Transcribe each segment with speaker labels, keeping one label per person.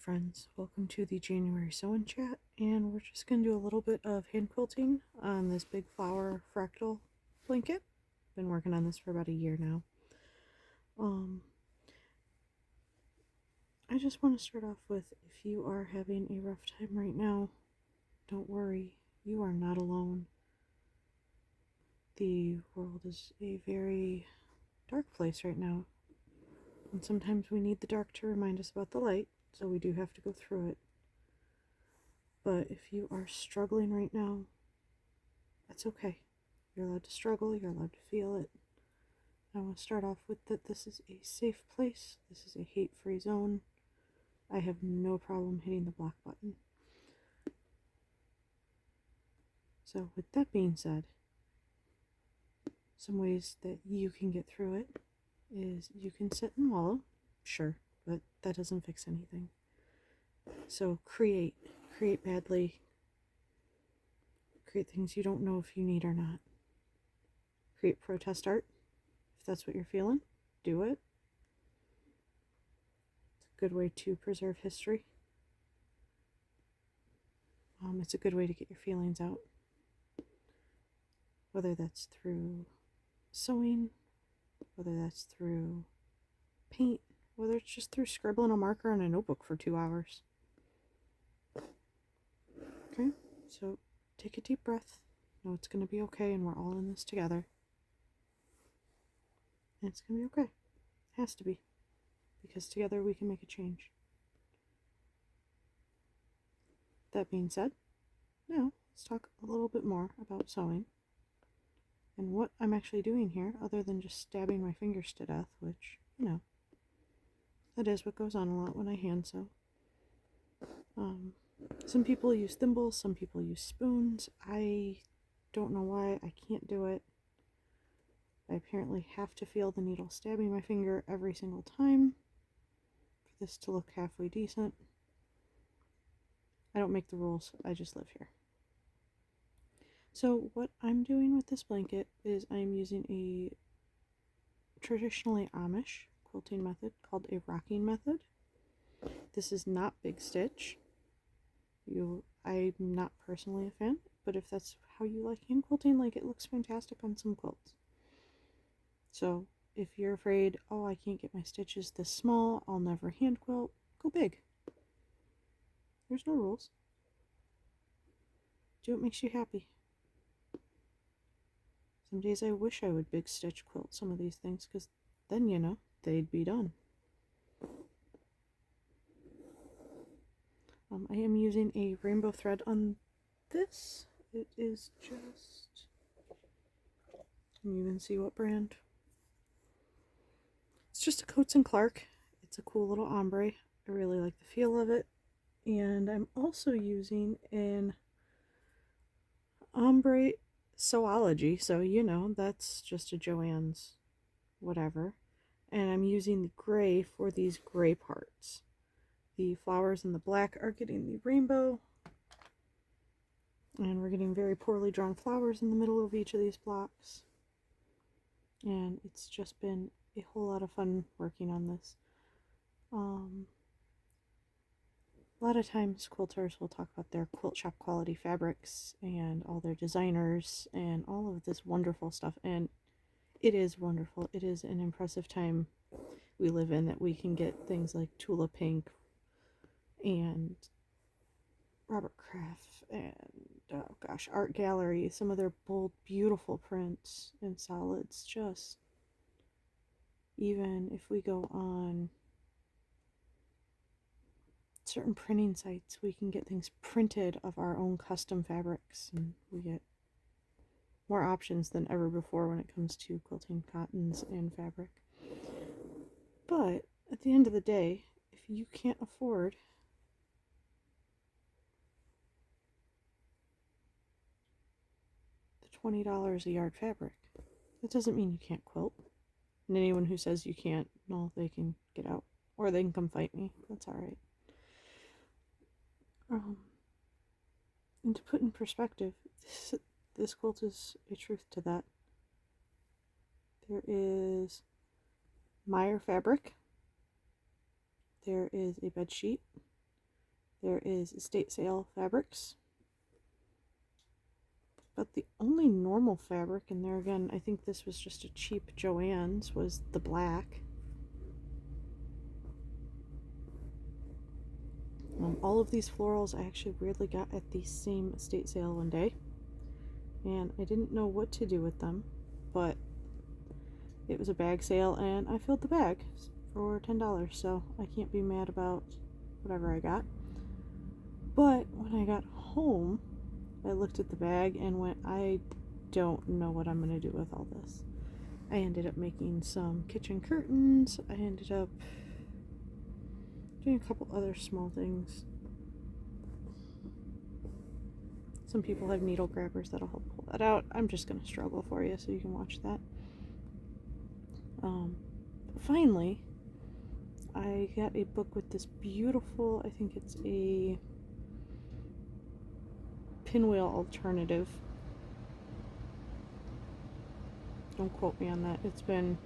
Speaker 1: Alright friends, welcome to the January sew-in chat, and we're just going to do a little bit of hand quilting on this big flower fractal blanket. Been working on this for about a year now. I just want to start off with, if you are having a rough time right now, don't worry, you are not alone. The world is a very dark place right now, and sometimes we need the dark to remind us about the light. So we do have to go through it. But if you are struggling right now, that's okay. You're allowed to struggle, you're allowed to feel it. I want to start off with that this is a safe place. This is a hate-free zone. I have no problem hitting the block button. So with that being said, some ways that you can get through it is you can sit and wallow, sure, but that doesn't fix anything. So create badly, create things you don't know if you need or not. Create protest art, if that's what you're feeling, do it. It's a good way to preserve history. It's a good way to get your feelings out, whether that's through sewing, whether that's through paint, whether it's just through scribbling a marker on a notebook for 2 hours. Okay, so take a deep breath. Know it's going to be okay, and we're all in this together. And it's going to be okay. It has to be. Because together we can make a change. That being said, now let's talk a little bit more about sewing. And what I'm actually doing here, other than just stabbing my fingers to death, which, you know, that is what goes on a lot when I hand sew. Some people use thimbles, some people use spoons. I don't know why, I can't do it. I apparently have to feel the needle stabbing my finger every single time for this to look halfway decent. I don't make the rules, I just live here. So what I'm doing with this blanket is I'm using a traditionally Amish quilting method called a rocking method. This is not big stitch. I'm not personally a fan, but if that's how you like hand quilting, like, it looks fantastic on some quilts. So if you're afraid, oh, I can't get my stitches this small, I'll never hand quilt, go big. There's no rules. Do what makes you happy. Some days I wish I would big stitch quilt some of these things, because then, you know, they'd be done. I am using a rainbow thread on this. It is just, can you even see what brand? It's just a Coates & Clark. It's a cool little ombre. I really like the feel of it. And I'm also using an ombre Sewology, so you know, that's just a Joann's whatever. And I'm using the gray for these gray parts. The flowers in the black are getting the rainbow, and we're getting very poorly drawn flowers in the middle of each of these blocks. And it's just been a whole lot of fun working on this. A lot of times quilters will talk about their quilt shop quality fabrics and all their designers and all of this wonderful stuff, and it is wonderful. It is an impressive time we live in that we can get things like Tula Pink and Robert Kraft and Art Gallery, some of their bold, beautiful prints and solids. Just, even if we go on certain printing sites, we can get things printed of our own custom fabrics, and we get more options than ever before when it comes to quilting cottons and fabric. But at the end of the day, if you can't afford the $20 a yard fabric, that doesn't mean you can't quilt. And anyone who says you can't, no, they can get out, or they can come fight me. That's all right. And to put in perspective, this quilt is a truth to that. There is Meyer fabric, there is a bed sheet, There is estate sale fabrics. But the only normal fabric in there, again, I think this was just a cheap Joann's, was the black. All of these florals I actually weirdly got at the same estate sale one day. And I didn't know what to do with them, but it was a bag sale and I filled the bag for $10, so I can't be mad about whatever I got. But when I got home, I looked at the bag and went, I don't know what I'm going to do with all this. I ended up making some kitchen curtains. I ended up doing a couple other small things. Some people have needle grabbers that'll help pull that out. I'm just going to struggle for you so you can watch that. Finally, I got a book with this beautiful, I think it's a pinwheel alternative. Don't quote me on that. It's been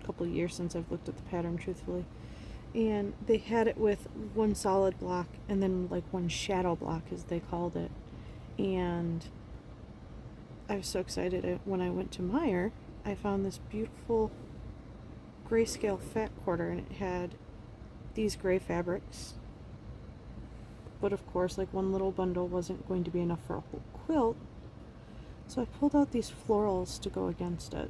Speaker 1: a couple of years since I've looked at the pattern, truthfully. And they had it with one solid block and then like one shadow block, as they called it. And I was so excited. When I went to Meijer, I found this beautiful grayscale fat quarter, and it had these gray fabrics. But of course, like, one little bundle wasn't going to be enough for a whole quilt. So I pulled out these florals to go against it.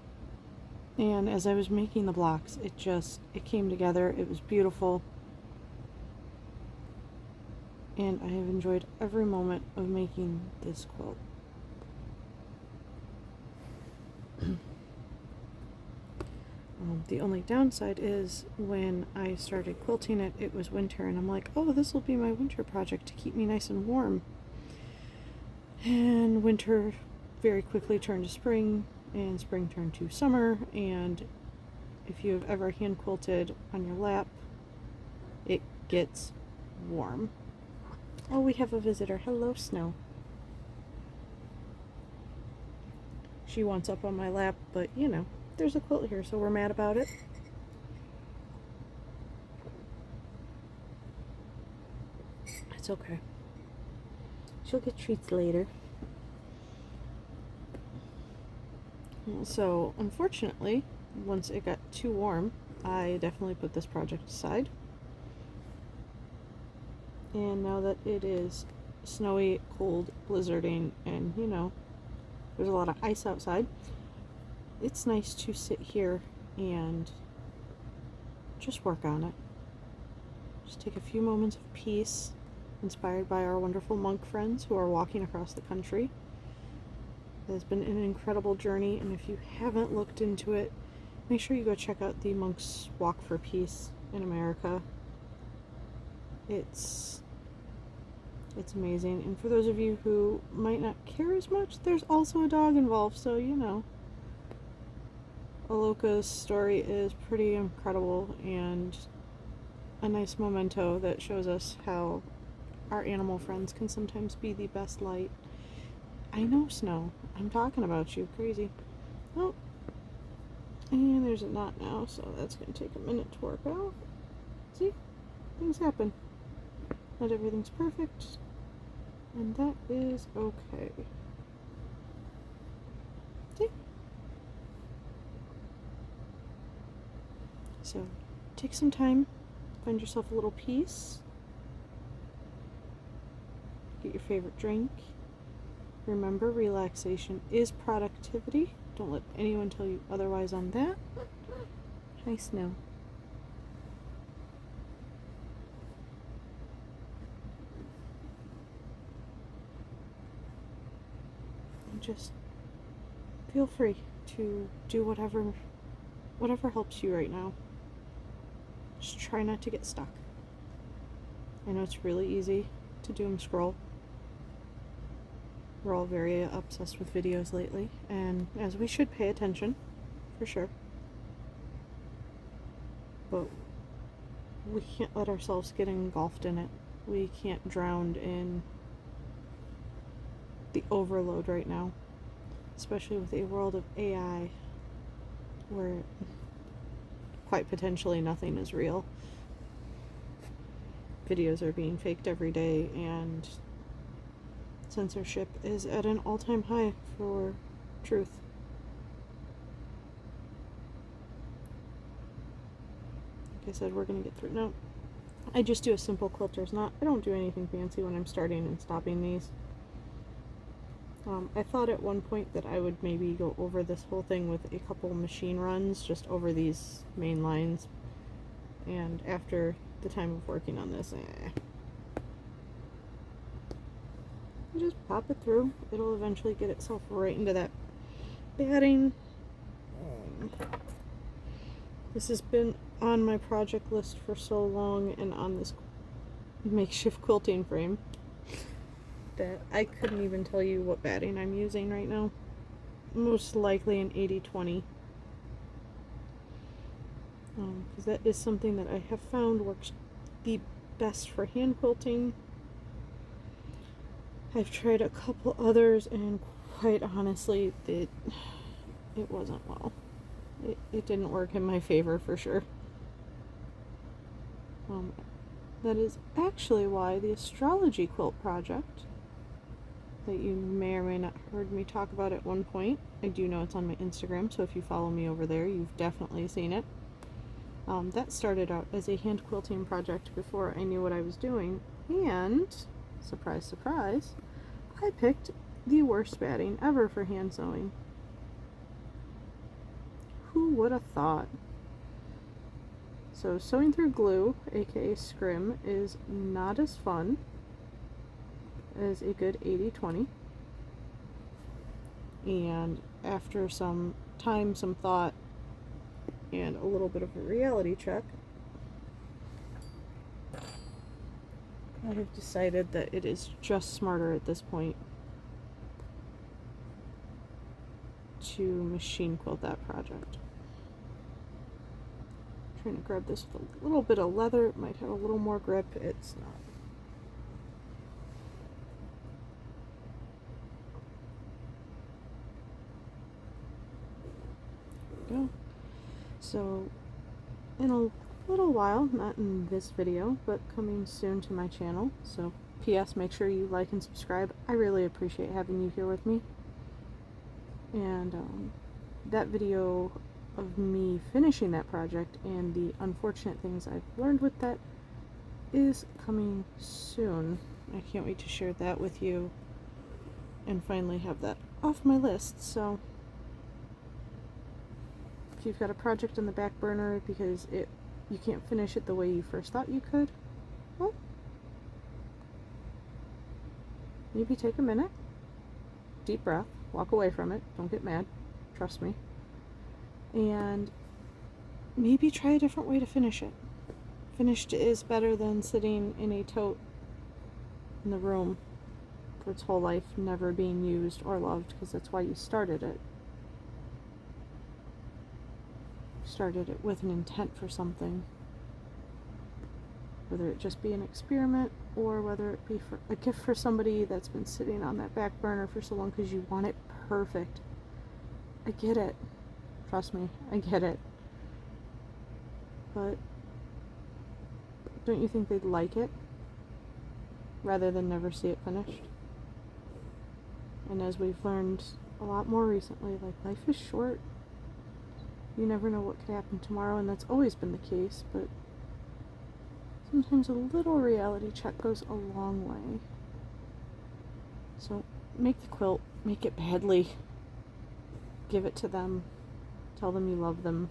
Speaker 1: And as I was making the blocks, it came together. It was beautiful. And I have enjoyed every moment of making this quilt. The only downside is when I started quilting it, it was winter, and I'm like, oh, this will be my winter project to keep me nice and warm. And winter very quickly turned to spring, and spring turned to summer, and if you have ever hand quilted on your lap, it gets warm. Oh, we have a visitor. Hello, Snow. She wants up on my lap, but you know, there's a quilt here, so we're mad about it. It's okay. She'll get treats later. So, unfortunately, once it got too warm, I definitely put this project aside. And now that it is snowy, cold, blizzarding, and you know, there's a lot of ice outside, it's nice to sit here and just work on it. Just take a few moments of peace, inspired by our wonderful monk friends who are walking across the country. It has been an incredible journey, and if you haven't looked into it, make sure you go check out the Monks Walk for Peace in America. It's amazing. And for those of you who might not care as much, there's also a dog involved, so you know. Aloka's story is pretty incredible and a nice memento that shows us how our animal friends can sometimes be the best light. I know, Snow. I'm talking about you. Crazy. Oh. And there's a knot now, so that's going to take a minute to work out. See? Things happen. Not everything's perfect. And that is okay. See? So, take some time. Find yourself a little peace. Get your favorite drink. Remember, relaxation is productivity. Don't let anyone tell you otherwise on that. Hi, Snow. And just feel free to do whatever helps you right now. Just try not to get stuck. I know it's really easy to doom scroll. We're all very obsessed with videos lately, and as we should pay attention, for sure. But we can't let ourselves get engulfed in it. We can't drown in the overload right now, especially with a world of AI where quite potentially nothing is real. videos are being faked every day, and censorship is at an all-time high for truth. Like I said, we're gonna get through. No, I just do a simple quilter's knot. I don't do anything fancy when I'm starting and stopping these. I thought at one point that I would maybe go over this whole thing with a couple machine runs just over these main lines, and after the time of working on this, you just pop it through. It'll eventually get itself right into that batting. This has been on my project list for so long and on this makeshift quilting frame that I couldn't even tell you what batting I'm using right now. Most likely an 80-20. Because that is something that I have found works the best for hand quilting. I've tried a couple others, and quite honestly, it wasn't well. It didn't work in my favor for sure. That is actually why the astrology quilt project that you may or may not heard me talk about at one point, I do know it's on my Instagram, so if you follow me over there, you've definitely seen it. That started out as a hand quilting project before I knew what I was doing, and surprise, surprise, I picked the worst batting ever for hand sewing. Who would have thought? So sewing through glue, aka scrim, is not as fun as a good 80-20. And after some time, some thought, and a little bit of a reality check, I have decided that it is just smarter at this point to machine quilt that project. I'm trying to grab this with a little bit of leather. It might have a little more grip. It's not. Go. So in a little while, not in this video, but coming soon to my channel. So PS, make sure you like and subscribe. I really appreciate having you here with me. And that video of me finishing that project and the unfortunate things I've learned with that is coming soon. I can't wait to share that with you and finally have that off my list. So if you've got a project on the back burner because you can't finish it the way you first thought you could, well, maybe take a minute, deep breath, walk away from it, don't get mad, trust me, and maybe try a different way to finish it. Finished is better than sitting in a tote in the room for its whole life, never being used or loved, because that's why you started it. Started it with an intent for something, whether it just be an experiment or whether it be for a gift for somebody that's been sitting on that back burner for so long because you want it perfect. I get it, trust me, I get it, but don't you think they'd like it rather than never see it finished? And as we've learned a lot more recently, like, life is short. You never know what could happen tomorrow, and that's always been the case, but sometimes a little reality check goes a long way. So make the quilt, make it badly, give it to them, tell them you love them.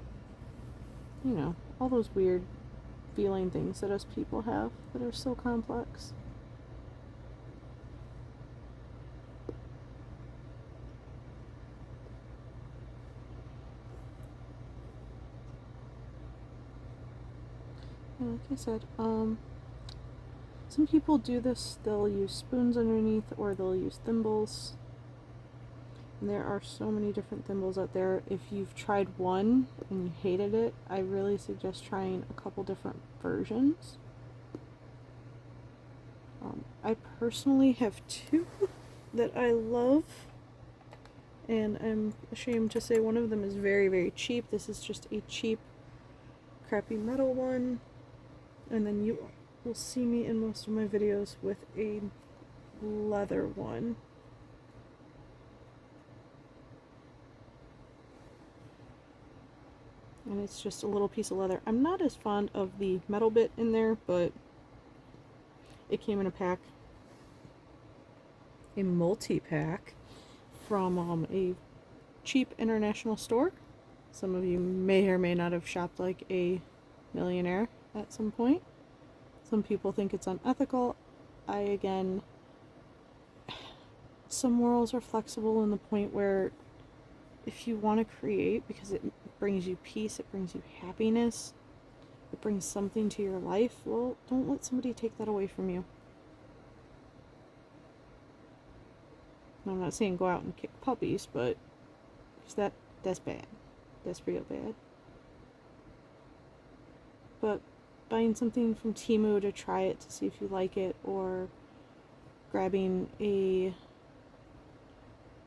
Speaker 1: You know, all those weird feeling things that us people have that are so complex. Like I said, some people do this, they'll use spoons underneath or they'll use thimbles. And there are so many different thimbles out there. If you've tried one and you hated it, I really suggest trying a couple different versions. I personally have two that I love, and I'm ashamed to say one of them is very, very cheap. This is just a cheap, crappy metal one. And then you will see me in most of my videos with a leather one. And it's just a little piece of leather. I'm not as fond of the metal bit in there, but it came in a pack, a multi-pack from a cheap international store. Some of you may or may not have shopped like a millionaire at some point. Some people think it's unethical. Again, some morals are flexible in the point where if you want to create because it brings you peace, it brings you happiness, it brings something to your life, well, don't let somebody take that away from you. I'm not saying go out and kick puppies, but that's bad. That's real bad. But buying something from Temu to try it to see if you like it, or grabbing a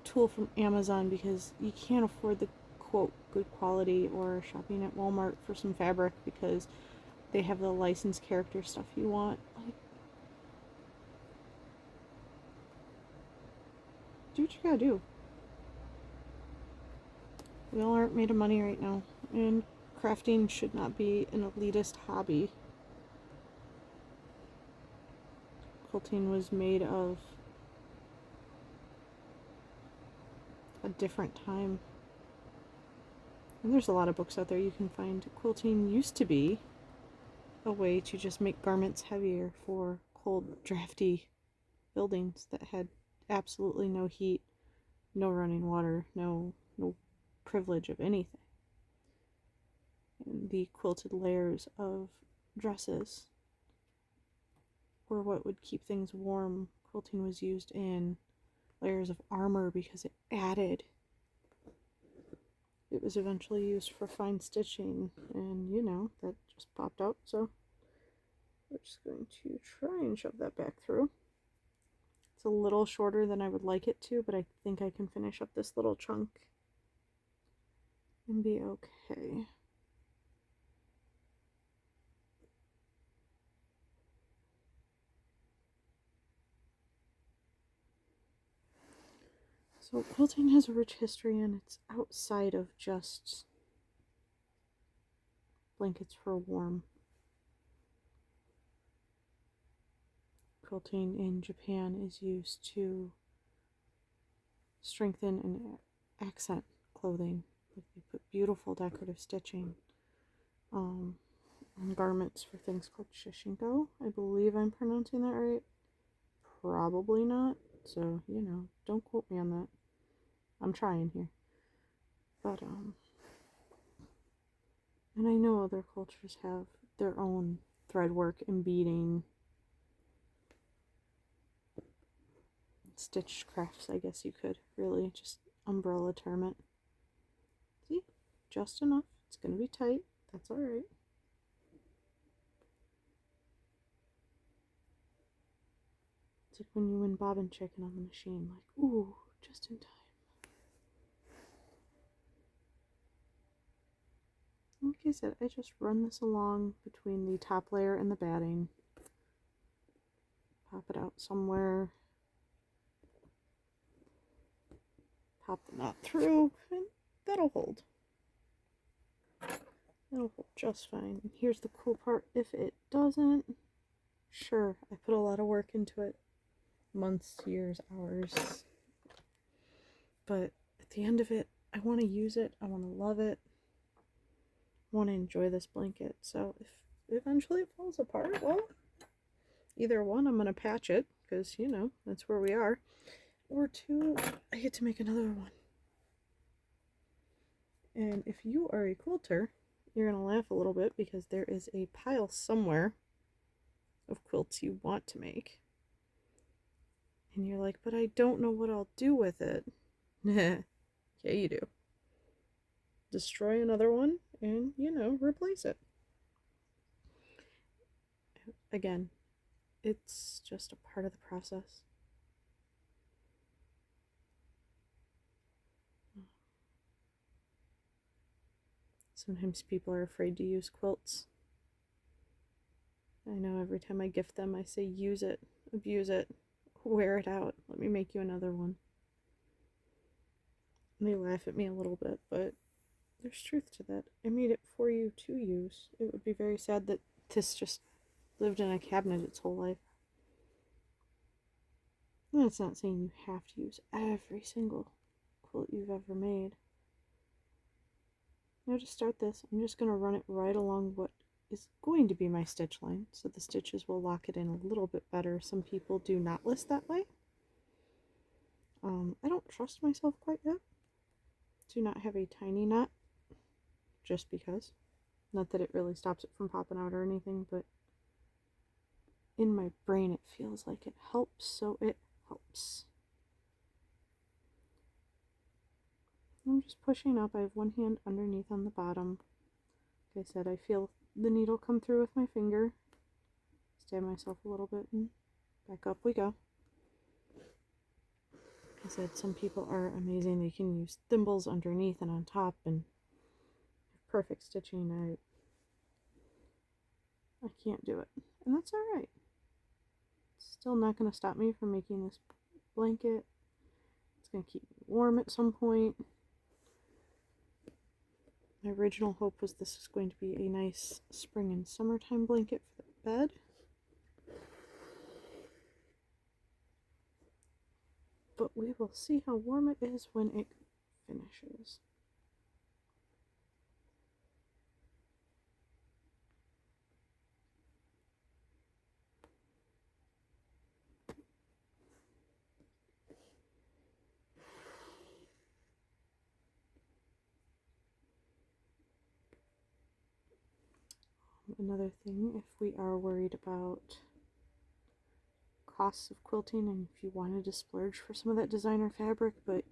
Speaker 1: tool from Amazon because you can't afford the quote good quality, or shopping at Walmart for some fabric because they have the licensed character stuff you want. Like, do what you gotta do. We all aren't made of money right now, and crafting should not be an elitist hobby. Quilting was made of a different time. And there's a lot of books out there you can find. Quilting used to be a way to just make garments heavier for cold, drafty buildings that had absolutely no heat, no running water, no privilege of anything. And the quilted layers of dresses were what would keep things warm. Quilting was used in layers of armor because it added. It was eventually used for fine stitching, and that just popped out, so we're just going to try and shove that back through. It's a little shorter than I would like it to, but I think I can finish up this little chunk and be okay. So quilting has a rich history, and it's outside of just blankets for warm. Quilting in Japan is used to strengthen and accent clothing. Like, they put beautiful decorative stitching on garments for things called shishinko. I believe I'm pronouncing that right. Probably not. So, don't quote me on that. I'm trying here. But, and I know other cultures have their own thread work and beading, stitch crafts, I guess you could really just umbrella term it. See? Just enough. It's going to be tight. That's alright. It's like when you win bobbin chicken on the machine. Like, ooh, just in time. Like I said, I just run this along between the top layer and the batting. Pop it out somewhere. Pop the knot through, and that'll hold. That'll hold just fine. And here's the cool part. If it doesn't, sure, I put a lot of work into it. Months, years, hours. But at the end of it, I want to use it. I want to love it. I want to enjoy this blanket. So if eventually it falls apart, well, either one, I'm going to patch it because, that's where we are. Or two, I get to make another one. And if you are a quilter, you're going to laugh a little bit because there is a pile somewhere of quilts you want to make. And you're like, but I don't know what I'll do with it. Yeah, you do. Destroy another one and, replace it. Again, it's just a part of the process. Sometimes people are afraid to use quilts. I know every time I gift them, I say use it, abuse it, wear it out, let me make you another one. And they laugh at me a little bit, but there's truth to that. I made it for you to use. It would be very sad that this just lived in a cabinet its whole life. And it's not saying you have to use every single quilt you've ever made. Now to start this, I'm just going to run it right along what is going to be my stitch line, so the stitches will lock it in a little bit better. Some people do not list that way. I don't trust myself quite yet. Do not have a tiny knot, just because. Not that it really stops it from popping out or anything, but in my brain it feels like it helps, so it helps. I'm just pushing up. I have one hand underneath on the bottom. Like I said, I feel the needle come through with my finger. Stab myself a little bit and back up we go. Like I said, some people are amazing. They can use thimbles underneath and on top and have perfect stitching. I can't do it. And that's alright. It's still not going to stop me from making this blanket. It's going to keep me warm at some point. My original hope was this was going to be a nice spring and summertime blanket for the bed. But we will see how warm it is when it finishes. Another thing, if we are worried about costs of quilting and if you wanted to splurge for some of that designer fabric, but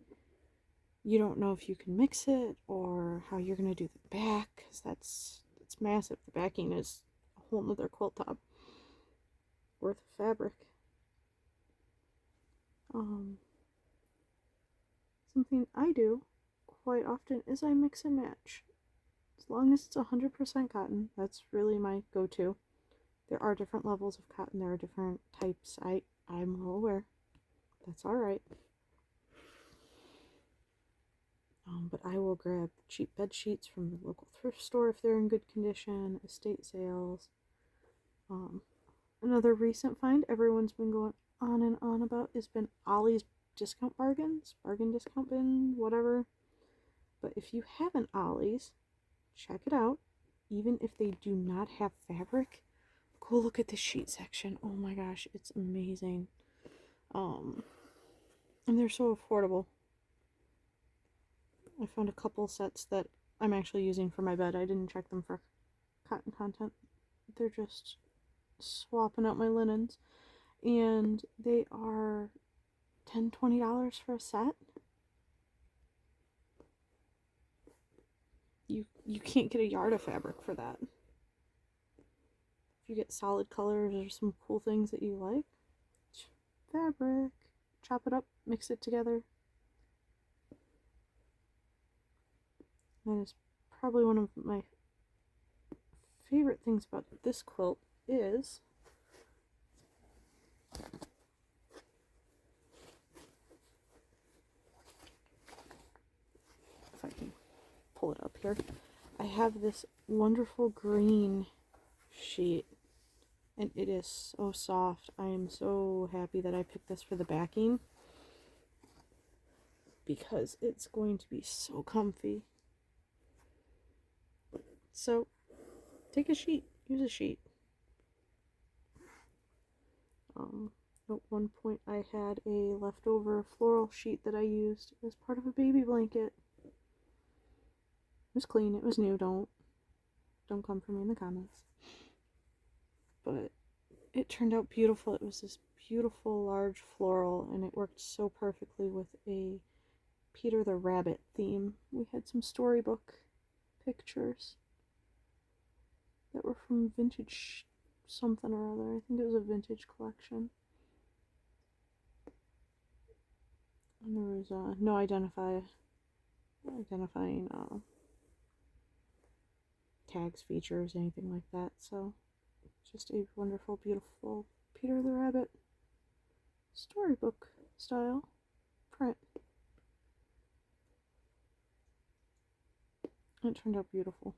Speaker 1: you don't know if you can mix it or how you're going to do the back, because that's massive. The backing is a whole nother quilt top worth of fabric. Something I do quite often is I mix and match. As long as it's 100% cotton, that's really my go-to. There are different levels of cotton, there are different types. I'm well aware. That's alright. But I will grab cheap bed sheets from the local thrift store if they're in good condition, estate sales. Another recent find everyone's been going on and on about has been Ollie's discount bargains, bargain discount bin, whatever. But if you have an Ollie's, check it out. Even if they do not have fabric, go look at the sheet section. Oh my gosh, it's amazing. And they're so affordable. I found a couple sets that I'm actually using for my bed. I didn't check them for cotton content. They're just swapping out my linens. And they are $10-$20 for a set. You can't get a yard of fabric for that. If you get solid colors or some cool things that you like, fabric, chop it up, mix it together. That is probably one of my favorite things about this quilt is if I can pull it up here. I have this wonderful green sheet and it is so soft. I am so happy that I picked this for the backing because it's going to be so comfy. So take a sheet, use a sheet. At one point I had a leftover floral sheet that I used as part of a baby blanket. It was clean, it was new, don't come for me in the comments. But it turned out beautiful. It was this beautiful large floral and it worked so perfectly with a Peter the Rabbit theme. We had some storybook pictures that were from vintage something or other. I think it was a vintage collection. And there was no identifying tags, features, anything like that. So Just a wonderful, beautiful Peter the Rabbit storybook style print. It turned out beautiful.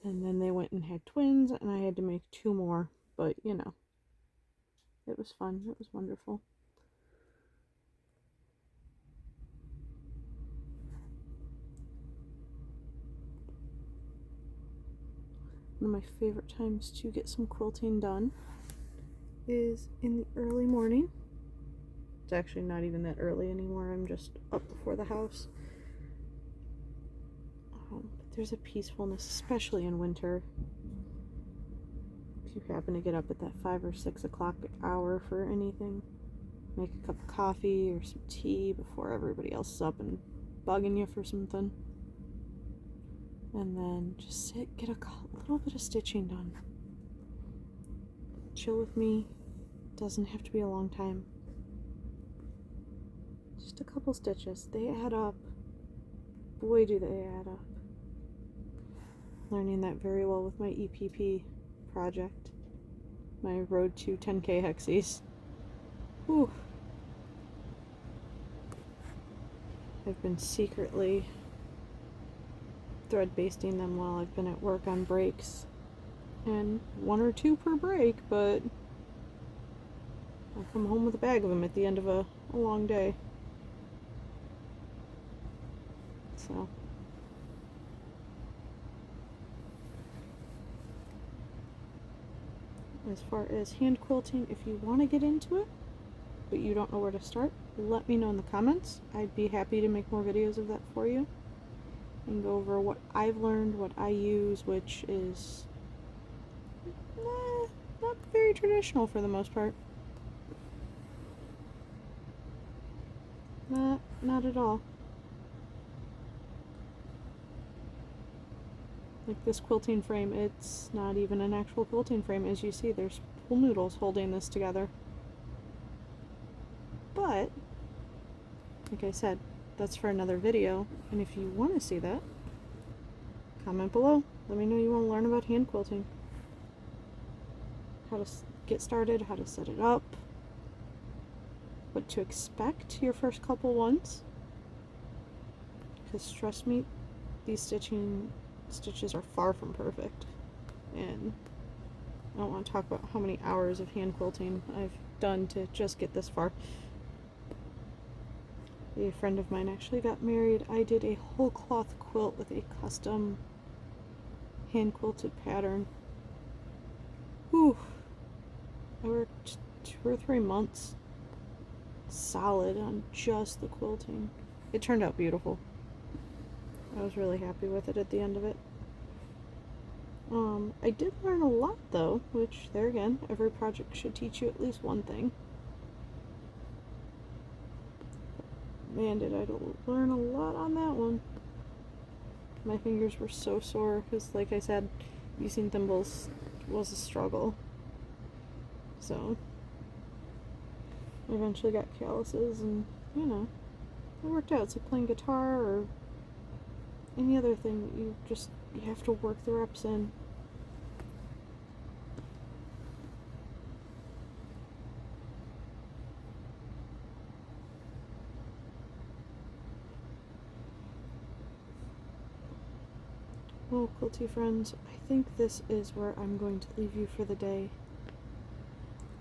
Speaker 1: And then they went and had twins, and I had to make 2 more, but you know, it was fun. It was wonderful. One of my favorite times to get some quilting done is in the early morning. It's actually not even that early anymore. I'm just up before the house. But there's a peacefulness, especially in winter. If you happen to get up at that 5 or 6 o'clock hour for anything, make a cup of coffee or some tea before everybody else is up and bugging you for something. And then just sit, get a little bit of stitching done. Chill with me. Doesn't have to be a long time. Just a couple stitches. They add up. Boy, do they add up. Learning that very well with my EPP project. My Road to 10K Hexies. Whew. I've been secretly thread basting them while I've been at work on breaks, and 1 or 2 per break, but I'll come home with a bag of them at the end of a long day. So as far as hand quilting, if you want to get into it but you don't know where to start, let me know in the comments. I'd be happy to make more videos of that for you and go over what I've learned, what I use, which is not very traditional for the most part. Not at all. Like this quilting frame, it's not even an actual quilting frame. As you see, there's pool noodles holding this together. But, like I said, that's for another video, and if you want to see that, comment below. Let me know you want to learn about hand quilting. How to get started, how to set it up, what to expect your first couple ones. Because trust me, these stitches are far from perfect. And I don't want to talk about how many hours of hand quilting I've done to just get this far. A friend of mine actually got married. I did a whole cloth quilt with a custom hand quilted pattern. Whew. I worked 2 or 3 months solid on just the quilting. It turned out beautiful. I was really happy with it at the end of it. I did learn a lot though, which there again, every project should teach you at least one thing. Man, did I learn a lot on that one. My fingers were so sore because, like I said, using thimbles was a struggle. So, I eventually got calluses and, you know, it worked out. It's like playing guitar or any other thing. You have to work the reps in. Well, quilty friends, I think this is where I'm going to leave you for the day.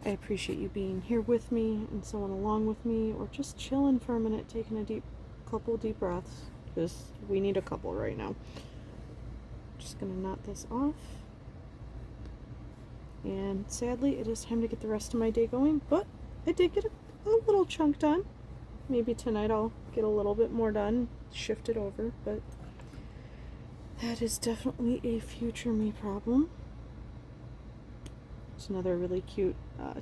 Speaker 1: I appreciate you being here with me and sewing along with me, or just chilling for a minute, taking a couple deep breaths, because we need a couple right now. Just gonna knot this off. And sadly, it is time to get the rest of my day going, but I did get a little chunk done. Maybe tonight I'll get a little bit more done, shift it over, but that is definitely a future me problem. It's another really cute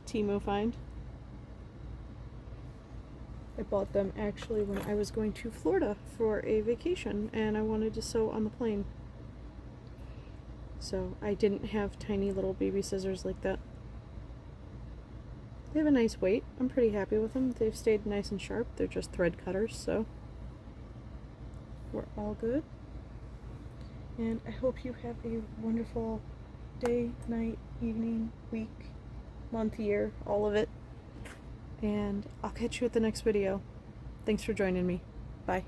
Speaker 1: Temu find. I bought them actually when I was going to Florida for a vacation and I wanted to sew on the plane. So I didn't have tiny little baby scissors like that. They have a nice weight. I'm pretty happy with them. They've stayed nice and sharp. They're just thread cutters, so we're all good. And I hope you have a wonderful day, night, evening, week, month, year, all of it. And I'll catch you at the next video. Thanks for joining me. Bye.